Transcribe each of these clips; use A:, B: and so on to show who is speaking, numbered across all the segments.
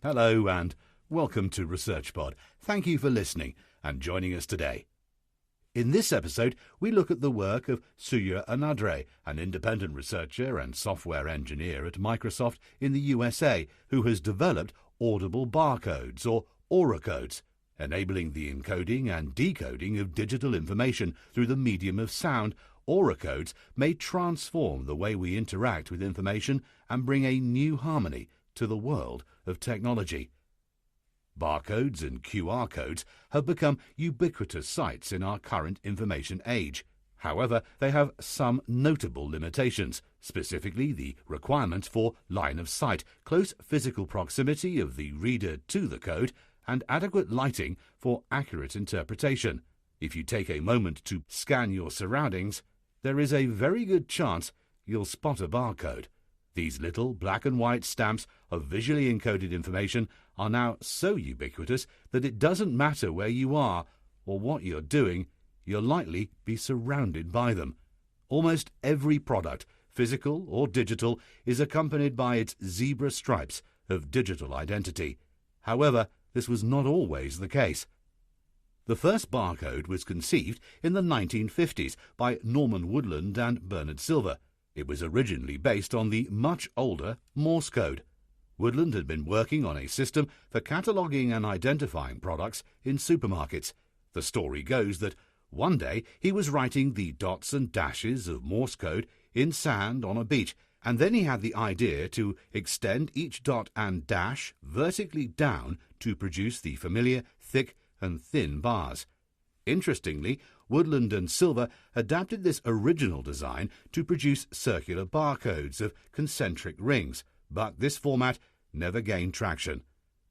A: Hello and welcome to ResearchPod. Thank you for listening and joining us today. In this episode, we look at the work of Soorya Annadurai, an independent researcher and software engineer at Microsoft in the USA, who has developed Audible Barcodes, or AuraCodes, enabling the encoding and decoding of digital information through the medium of sound. AuraCodes may transform the way we interact with information and bring a new harmony to the world of technology. Barcodes and QR codes have become ubiquitous sites in our current information age. However, they have some notable limitations, specifically the requirements for line of sight, close physical proximity of the reader to the code, and adequate lighting for accurate interpretation. If you take a moment to scan your surroundings, there is a very good chance you'll spot a barcode. These little black and white stamps of visually encoded information are now so ubiquitous that it doesn't matter where you are or what you're doing, you'll likely be surrounded by them. Almost every product, physical or digital, is accompanied by its zebra stripes of digital identity. However, this was not always the case. The first barcode was conceived in the 1950s by Norman Woodland and Bernard Silver. It was originally based on the much older Morse code. Woodland had been working on a system for cataloguing and identifying products in supermarkets. The story goes that one day he was writing the dots and dashes of Morse code in sand on a beach, and then he had the idea to extend each dot and dash vertically down to produce the familiar thick and thin bars. Interestingly, Woodland and Silver adapted this original design to produce circular barcodes of concentric rings, but this format never gained traction.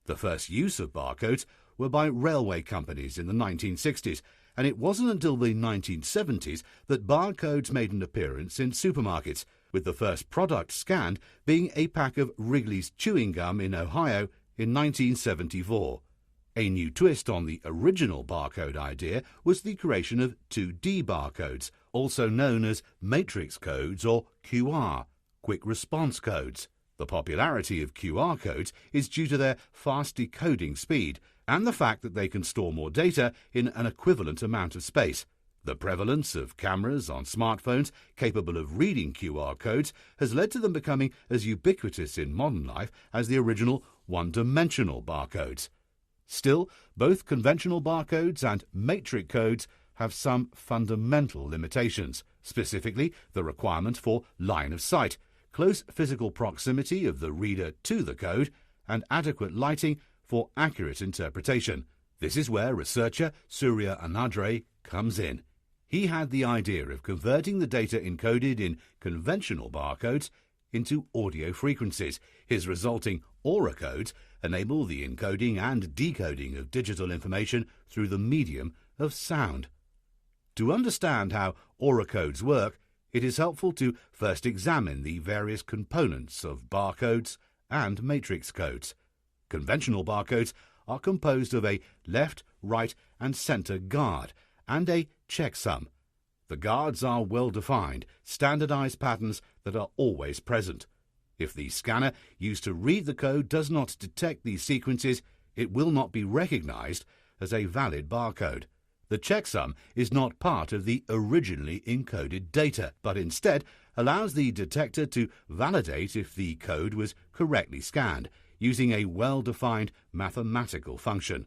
A: The first use of barcodes were by railway companies in the 1960s, and it wasn't until the 1970s that barcodes made an appearance in supermarkets, with the first product scanned being a pack of Wrigley's chewing gum in Ohio in 1974. A new twist on the original barcode idea was the creation of 2D barcodes, also known as matrix codes or QR, quick response codes. The popularity of QR codes is due to their fast decoding speed and the fact that they can store more data in an equivalent amount of space. The prevalence of cameras on smartphones capable of reading QR codes has led to them becoming as ubiquitous in modern life as the original one-dimensional barcodes. Still, both conventional barcodes and matrix codes have some fundamental limitations, specifically the requirement for line of sight, close physical proximity of the reader to the code, and adequate lighting for accurate interpretation. This is where researcher Soorya Annadurai comes in. He had the idea of converting the data encoded in conventional barcodes into audio frequencies. His resulting AuraCodes enable the encoding and decoding of digital information through the medium of sound. To understand how AuraCodes work, it is helpful to first examine the various components of barcodes and matrix codes. Conventional barcodes are composed of a left, right, and center guard and a checksum. The guards are well-defined, standardized patterns that are always present. If the scanner used to read the code does not detect these sequences, it will not be recognized as a valid barcode. The checksum is not part of the originally encoded data, but instead allows the detector to validate if the code was correctly scanned, using a well-defined mathematical function.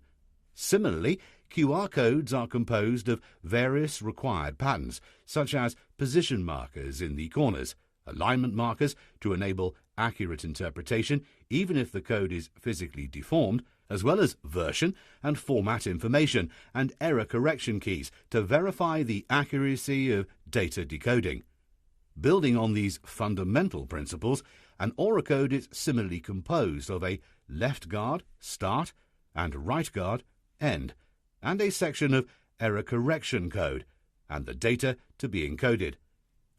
A: Similarly, QR codes are composed of various required patterns, such as position markers in the corners, alignment markers to enable accurate interpretation even if the code is physically deformed, as well as version and format information and error correction keys to verify the accuracy of data decoding. Building on these fundamental principles, an AuraCode is similarly composed of a left guard, start, and right guard, end, and a section of error correction code, and the data to be encoded.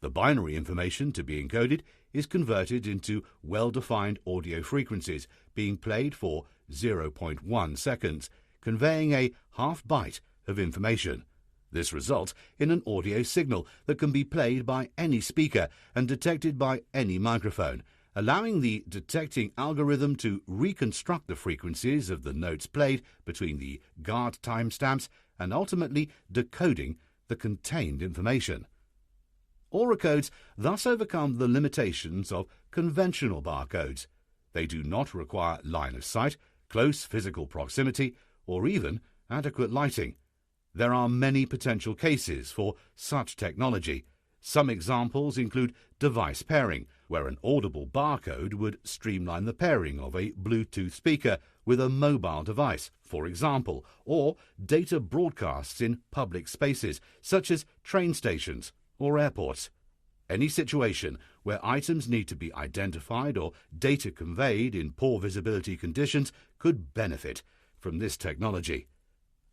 A: The binary information to be encoded is converted into well-defined audio frequencies being played for 0.1 seconds, conveying a half byte of information. This results in an audio signal that can be played by any speaker and detected by any microphone, allowing the detecting algorithm to reconstruct the frequencies of the notes played between the guard timestamps and ultimately decoding the contained information. AuraCodes thus overcome the limitations of conventional barcodes. They do not require line of sight, close physical proximity, or even adequate lighting. There are many potential cases for such technology. Some examples include device pairing, where an audible barcode would streamline the pairing of a Bluetooth speaker with a mobile device, for example, or data broadcasts in public spaces, such as train stations or airports. Any situation where items need to be identified or data conveyed in poor visibility conditions could benefit from this technology.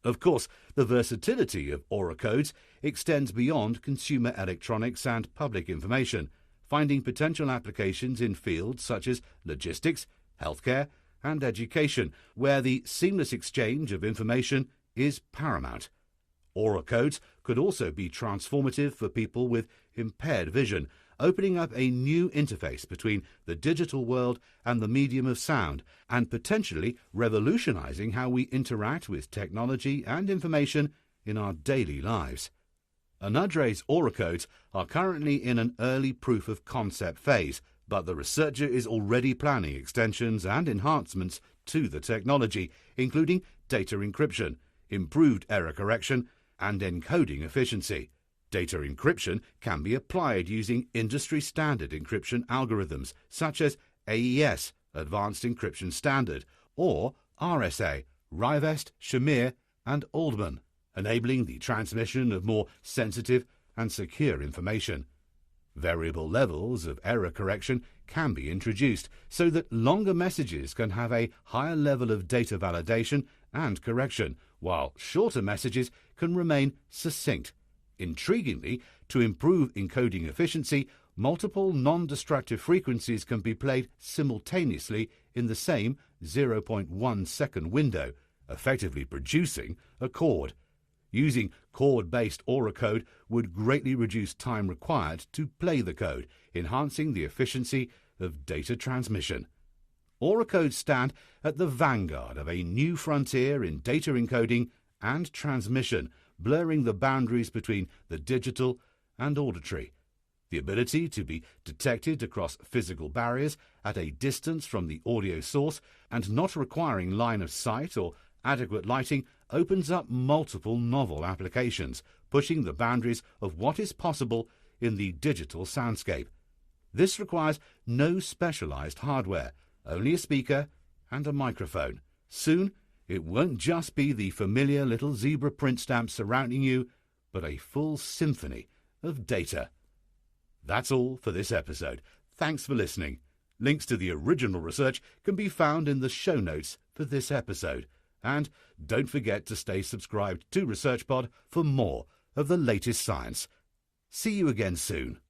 A: Of course, the versatility of AuraCodes extends beyond consumer electronics and public information, finding potential applications in fields such as logistics, healthcare, and education, where the seamless exchange of information is paramount. AuraCodes could also be transformative for people with impaired vision, opening up a new interface between the digital world and the medium of sound, and potentially revolutionizing how we interact with technology and information in our daily lives. Annadurai's AuraCodes are currently in an early proof of concept phase, but the researcher is already planning extensions and enhancements to the technology, including data encryption, improved error correction, and encoding efficiency. Data encryption can be applied using industry-standard encryption algorithms such as AES, Advanced Encryption Standard, or RSA, Rivest, Shamir, and Aldman, enabling the transmission of more sensitive and secure information. Variable levels of error correction can be introduced so that longer messages can have a higher level of data validation and correction, while shorter messages can remain succinct. Intriguingly, to improve encoding efficiency, multiple non-destructive frequencies can be played simultaneously in the same 0.1 second window, effectively producing a chord. Using chord-based AuraCode would greatly reduce time required to play the code, enhancing the efficiency of data transmission. AuraCodes stand at the vanguard of a new frontier in data encoding and transmission, blurring the boundaries between the digital and auditory. The ability to be detected across physical barriers at a distance from the audio source and not requiring line of sight or adequate lighting opens up multiple novel applications, pushing the boundaries of what is possible in the digital soundscape. This requires no specialized hardware, only a speaker and a microphone. Soon, it won't just be the familiar little zebra print stamp surrounding you, but a full symphony of data. That's all for this episode. Thanks for listening. Links to the original research can be found in the show notes for this episode. And don't forget to stay subscribed to ResearchPod for more of the latest science. See you again soon.